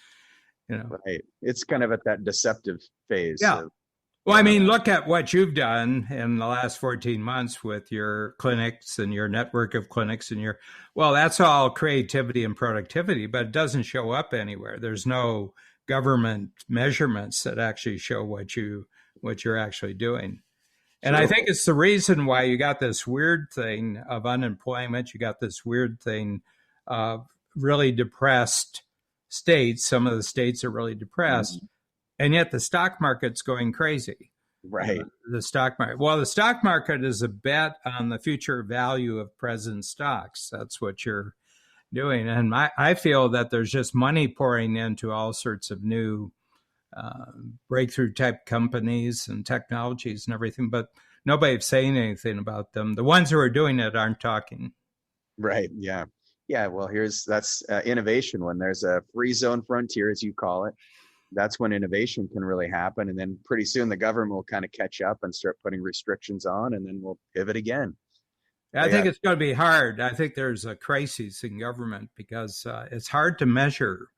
Right. It's kind of at that deceptive phase. Yeah. Well, I mean, look at what you've done in the last 14 months with your clinics and your network of clinics and that's all creativity and productivity, but it doesn't show up anywhere. There's no government measurements that actually show what you're actually doing. And I think it's the reason why you got this weird thing of unemployment. You got this weird thing of really depressed states. Some of the states are really depressed. And yet the stock market's going crazy. Right. the stock market. Well, the stock market is a bet on the future value of present stocks. That's what you're doing. And I feel that there's just money pouring into all sorts of new breakthrough type companies and technologies and everything, but nobody's saying anything about them. The ones who are doing it aren't talking. Right. Yeah. Yeah. Well, that's innovation. When there's a free zone frontier, as you call it, that's when innovation can really happen. And then pretty soon the government will kind of catch up and start putting restrictions on, and then we'll pivot again. I think it's going to be hard. I think there's a crisis in government because it's hard to measure.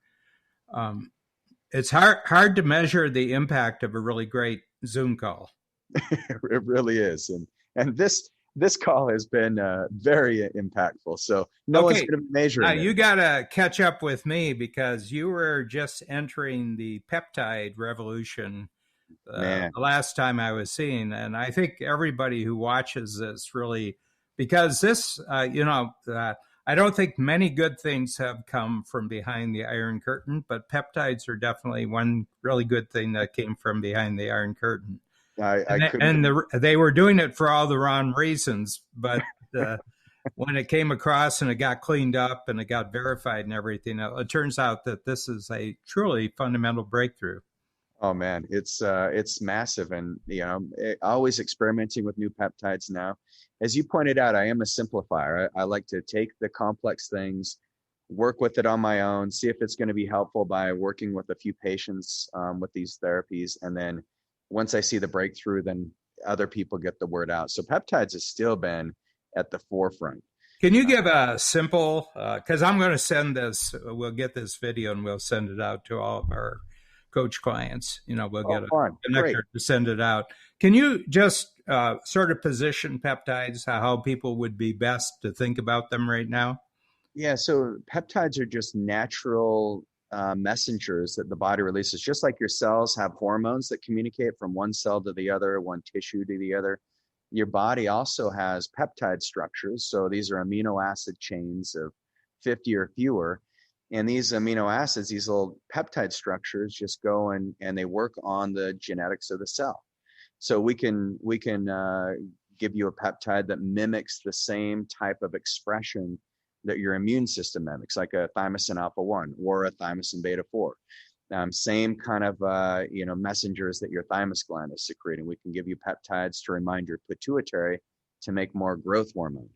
It's hard to measure the impact of a really great Zoom call. It really is. And this call has been very impactful. So no one's going to be measuring it. You got to catch up with me because you were just entering the peptide revolution the last time I was seeing. And I think everybody who watches this really, because this, I don't think many good things have come from behind the Iron Curtain, but peptides are definitely one really good thing that came from behind the Iron Curtain. They were doing it for all the wrong reasons, but when it came across and it got cleaned up and it got verified and everything, it turns out that this is a truly fundamental breakthrough. Oh man, it's massive, and always experimenting with new peptides now. As you pointed out, I am a simplifier. I like to take the complex things, work with it on my own, see if it's going to be helpful by working with a few patients with these therapies, and then once I see the breakthrough, then other people get the word out. So peptides has still been at the forefront. Can you give a simple, because I'm going to send this, we'll get this video and we'll send it out to all of our coach clients. We'll get a connector to send it out. Can you just sort of position peptides, how people would be best to think about them right now? Yeah, so peptides are just natural messengers that the body releases. Just like your cells have hormones that communicate from one cell to the other, one tissue to the other, your body also has peptide structures. So these are amino acid chains of 50 or fewer. And these amino acids, these little peptide structures, just go and they work on the genetics of the cell. So we can give you a peptide that mimics the same type of expression that your immune system mimics, like a thymosin alpha-1 or a thymosin beta-4. Same kind of messengers that your thymus gland is secreting. We can give you peptides to remind your pituitary to make more growth hormone.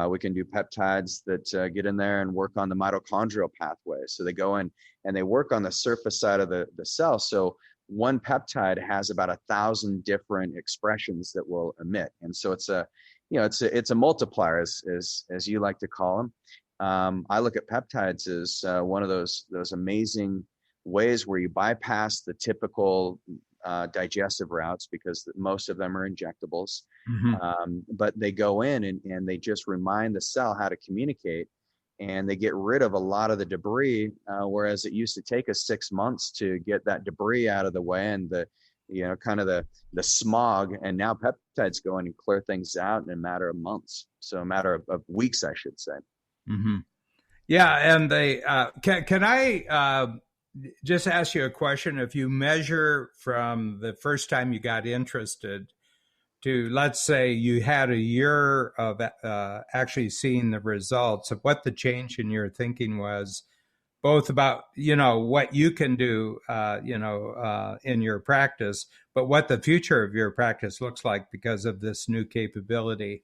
We can do peptides that get in there and work on the mitochondrial pathway. So they go in and they work on the surface side of the cell. So one peptide has about 1,000 different expressions that will emit. And so it's a multiplier, as you like to call them. I look at peptides as one of those amazing ways where you bypass the digestive routes, because most of them are injectables. Mm-hmm. But they go in and they just remind the cell how to communicate, and they get rid of a lot of the debris, whereas it used to take us 6 months to get that debris out of the way and the smog. And now peptides go in and clear things out in a matter of months. So a matter of weeks, I should say. Mm-hmm. Yeah. And they, can I just ask you a question? If you measure from the first time you got interested to, let's say you had a year of actually seeing the results of what the change in your thinking was, both about, what you can do, in your practice, but what the future of your practice looks like because of this new capability.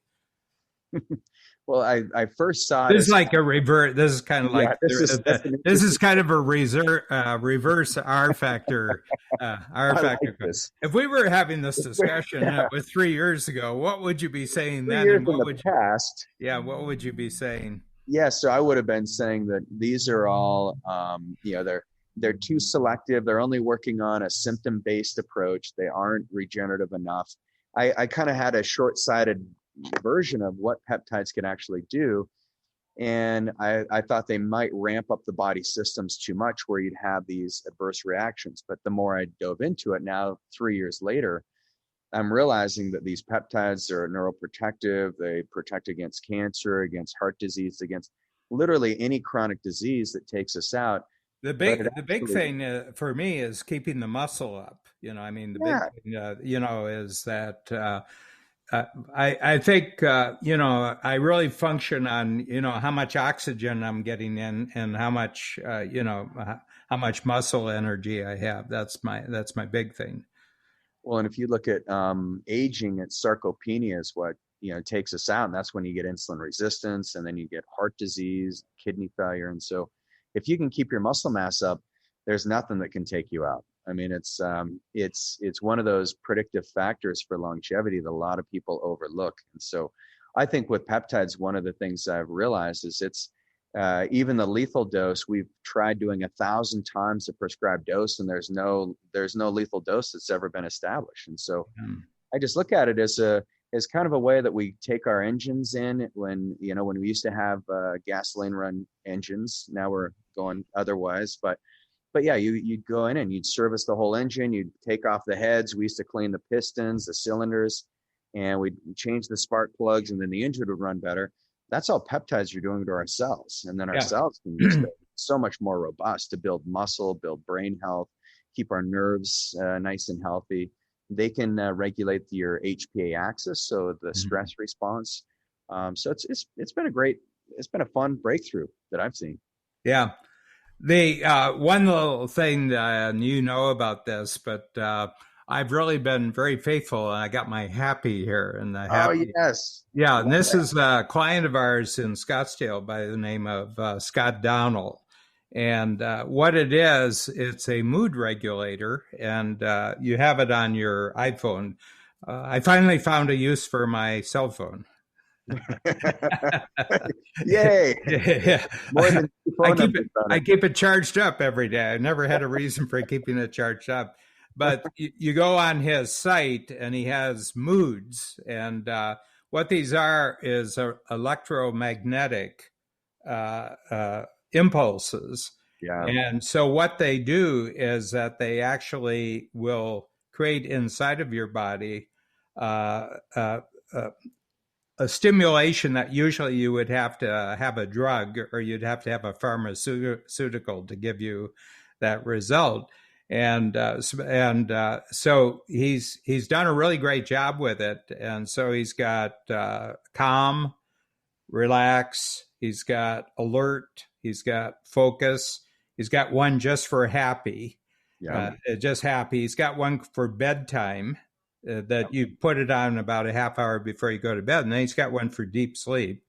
Well, I first saw this is like a revert. This is kind of like this is kind of a reverse R factor. R factor. Like if we were having this discussion with 3 years ago, what would you be saying then? 3 years in the past. Yeah, what would you be saying? Yeah, so I would have been saying that these are all, they're too selective. They're only working on a symptom-based approach. They aren't regenerative enough. I kind of had a short-sighted version of what peptides can actually do. And I thought they might ramp up the body systems too much where you'd have these adverse reactions. But the more I dove into it now, 3 years later, I'm realizing that these peptides are neuroprotective. They protect against cancer, against heart disease, against literally any chronic disease that takes us out. but it The big actually, thing for me is keeping the muscle up. I mean, the big yeah. thing, is that I think I really function on how much oxygen I'm getting in and how much how much muscle energy I have. That's my big thing. Well, and if you look at aging, it's sarcopenia is what takes us out, and that's when you get insulin resistance, and then you get heart disease, kidney failure, and so if you can keep your muscle mass up, there's nothing that can take you out. I mean, it's one of those predictive factors for longevity that a lot of people overlook, and so I think with peptides, one of the things I've realized is it's even the lethal dose, we've tried doing 1,000 times the prescribed dose, and there's no lethal dose that's ever been established. And so Mm. I just look at it as kind of a way that we take our engines in when we used to have gasoline run engines. Now we're going otherwise, but yeah, you'd go in and you'd service the whole engine. You'd take off the heads. We used to clean the pistons, the cylinders, and we'd change the spark plugs, and then the engine would run better. That's all peptides are doing to our cells. And then our Yeah. cells can just be so much more robust to build muscle, build brain health, keep our nerves nice and healthy. They can regulate your HPA axis, so the stress response. So it's been a fun breakthrough that I've seen. Yeah. The one little thing that you know about this, but I've really been very faithful, and I got my happy here, and the Oh happy. yes, Yeah, and love this that. is a client of ours in Scottsdale by the name of Scott Donnell. And what it is, it's a mood regulator, and you have it on your iPhone. I finally found a use for my cell phone. Yay! Yeah. More than two I phone keep it numbers on I it. keep it charged up every day. I never had a reason for keeping it charged up. But you go on his site and he has moods, and what these are is electromagnetic impulses. Yeah, And so what they do is that they actually will create inside of your body uh, uh, uh, a stimulation that usually you would have to have a drug or you'd have to have a pharmaceutical to give you that result. So he's done a really great job with it, and so he's got calm, relax, he's got alert, he's got focus, he's got one just for happy, yeah, just happy. He's got one for bedtime yeah. that you put it on about a half hour before you go to bed. And then he's got one for deep sleep.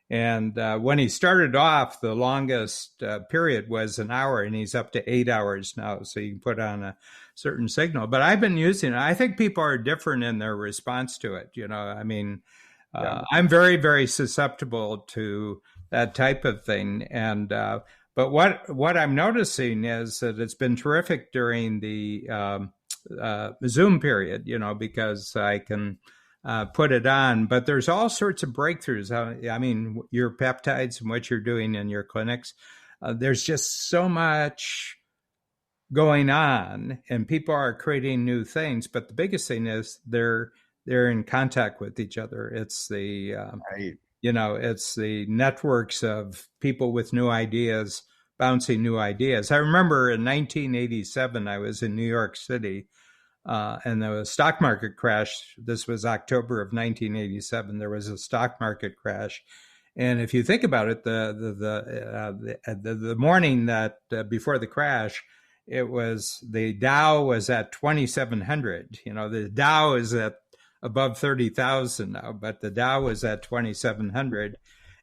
And when he started off, the longest period was an hour, and he's up to 8 hours now. So you can put on a certain signal. But I've been using it. I think people are different in their response to it. I mean, Yeah. I'm very, very susceptible to that type of thing. And but what I'm noticing is that it's been terrific during the Zoom period, because I can put it on. But there's all sorts of breakthroughs. I mean, your peptides and what you're doing in your clinics, there's just so much going on, and people are creating new things. But the biggest thing is they're in contact with each other. It's the Right. it's the networks of people with new ideas bouncing new ideas. I remember in 1987, I was in New York City, and the stock market crash. This was October of 1987. There was a stock market crash, and if you think about it, the morning that before the crash, it was the Dow was at 2,700. The Dow is at above 30,000 now, but the Dow was at 2,700,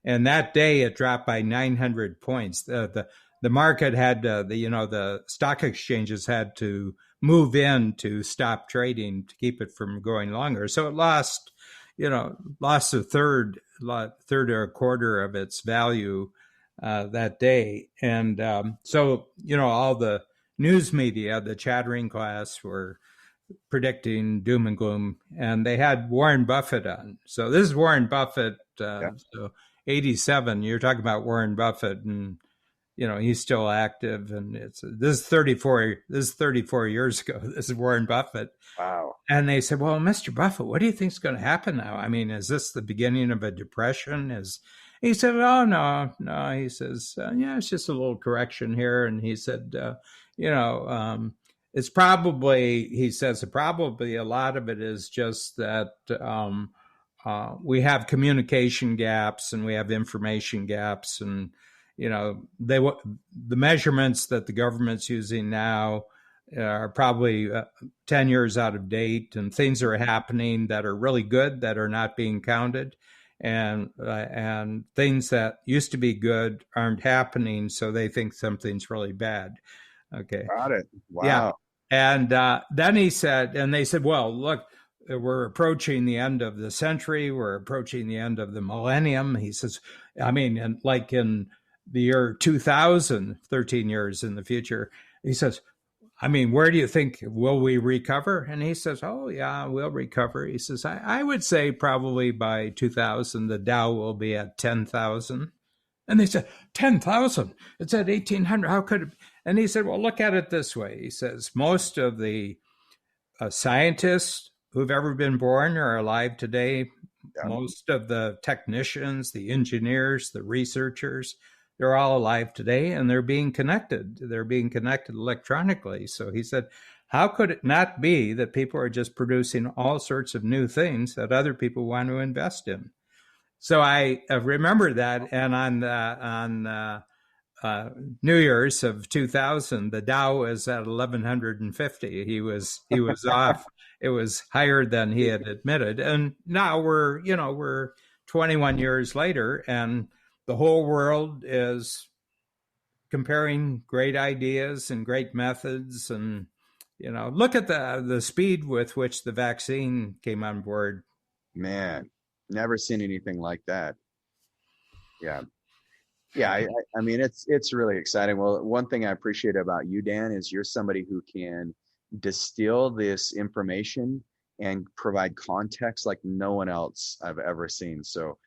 and that day it dropped by 900 points. The market had the stock exchanges had to move in to stop trading to keep it from going longer. So it lost a third or a quarter of its value that day. And so all the news media, the chattering class, were predicting doom and gloom, and they had Warren Buffett on. So this is Warren Buffett. Yeah. So 87. You're talking about Warren Buffett, and he's still active, and this is 34. This is 34 years ago. This is Warren Buffett. Wow. And they said, "Well, Mr. Buffett, what do you think is going to happen now? I mean, is this the beginning of a depression? He said, "Oh no." He says, "Yeah, it's just a little correction here." And he said, "You know, it's probably," he says, "probably a lot of it is just that we have communication gaps and we have information gaps, and the measurements that the government's using now are probably 10 years out of date, and things are happening that are really good that are not being counted, and things that used to be good aren't happening, so they think something's really bad." Okay. Got it. Yeah. Wow. And then he said, and they said, "Well, look, we're approaching the end of the century. We're approaching the end of the millennium." He says, "I mean, like in the year 2000, 13 years in the future," he says, "I mean, where do you think will we recover?" And he says, "Oh, yeah, we'll recover." He says, I would say probably by 2000, the Dow will be at 10,000. And they said, 10,000? It's at 1,800. How could it be? And he said, "Well, look at it this way." He says, most of the scientists who've ever been born are alive today. Yeah. Most of the technicians, the engineers, the researchers, they're all alive today, and they're being connected. They're being connected electronically. So he said, how could it not be that people are just producing all sorts of new things that other people want to invest in? So I remember that, and on New Year's of 2000, the Dow was at 1150. He was off. It was higher than he had admitted, and now we're 21 years later, and the whole world is comparing great ideas and great methods, and look at the speed with which the vaccine came on board. Man, never seen anything like that. Yeah. Yeah, I mean it's really exciting. Well, one thing I appreciate about you, Dan, is you're somebody who can distill this information and provide context like no one else I've ever seen. So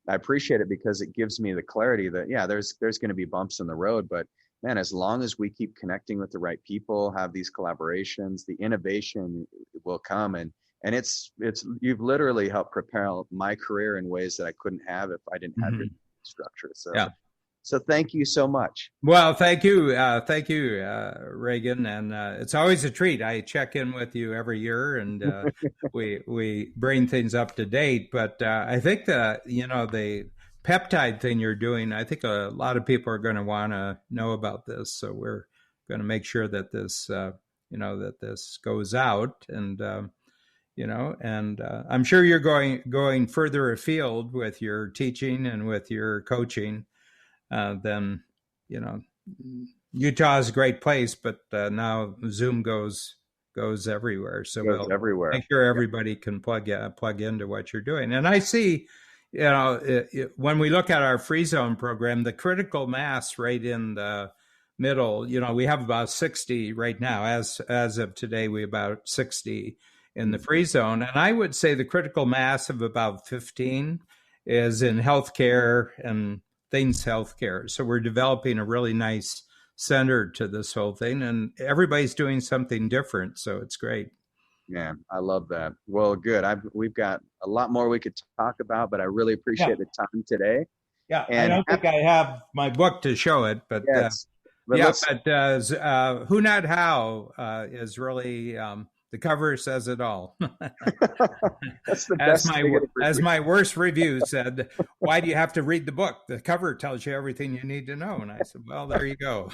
I appreciate it because it gives me the clarity that yeah, there's going to be bumps in the road, but man, as long as we keep connecting with the right people, have these collaborations, the innovation will come, and it's you've literally helped propel my career in ways that I couldn't have if I didn't have your structure. So Yeah. So thank you so much. Well, thank you, Regan, and it's always a treat. I check in with you every year, and we bring things up to date. But I think the peptide thing you're doing, I think a lot of people are going to want to know about this. So we're going to make sure that this that this goes out, and I'm sure you're going further afield with your teaching and with your coaching. Then Utah is a great place, but now Zoom goes everywhere. So Goes we'll everywhere. make sure everybody can plug into what you're doing. And I see, when we look at our free zone program, the critical mass right in the middle, we have about 60 right now. As of today, we have about 60 in the free zone. And I would say the critical mass of about 15 is in healthcare and things healthcare. So we're developing a really nice center to this whole thing, and everybody's doing something different. So it's great. Yeah, I love that. Well, good. We've got a lot more we could talk about, but I really appreciate the time today. Yeah, And I don't think I have my book to show it, but yes, but Who Not How is really the cover says it all. That's the best. As my worst review said, "Why do you have to read the book? The cover tells you everything you need to know." And I said, "Well, there you go."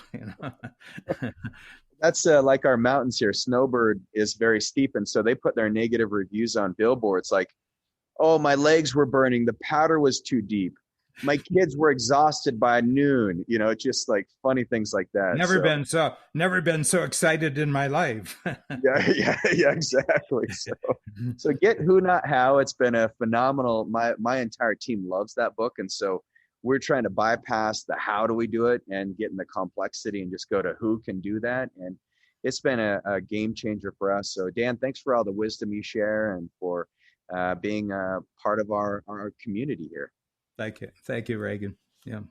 That's like our mountains here. Snowbird is very steep, and so they put their negative reviews on billboards like, "Oh, my legs were burning. The powder was too deep. My kids were exhausted by noon." Just like funny things like that. Never been so excited in my life. yeah, exactly. So get Who Not How. It's been a phenomenal. My entire team loves that book, and so we're trying to bypass the how do we do it and get in the complexity and just go to who can do that. And it's been a game changer for us. So Dan, thanks for all the wisdom you share and for being a part of our community here. Thank you, Regan. Yeah.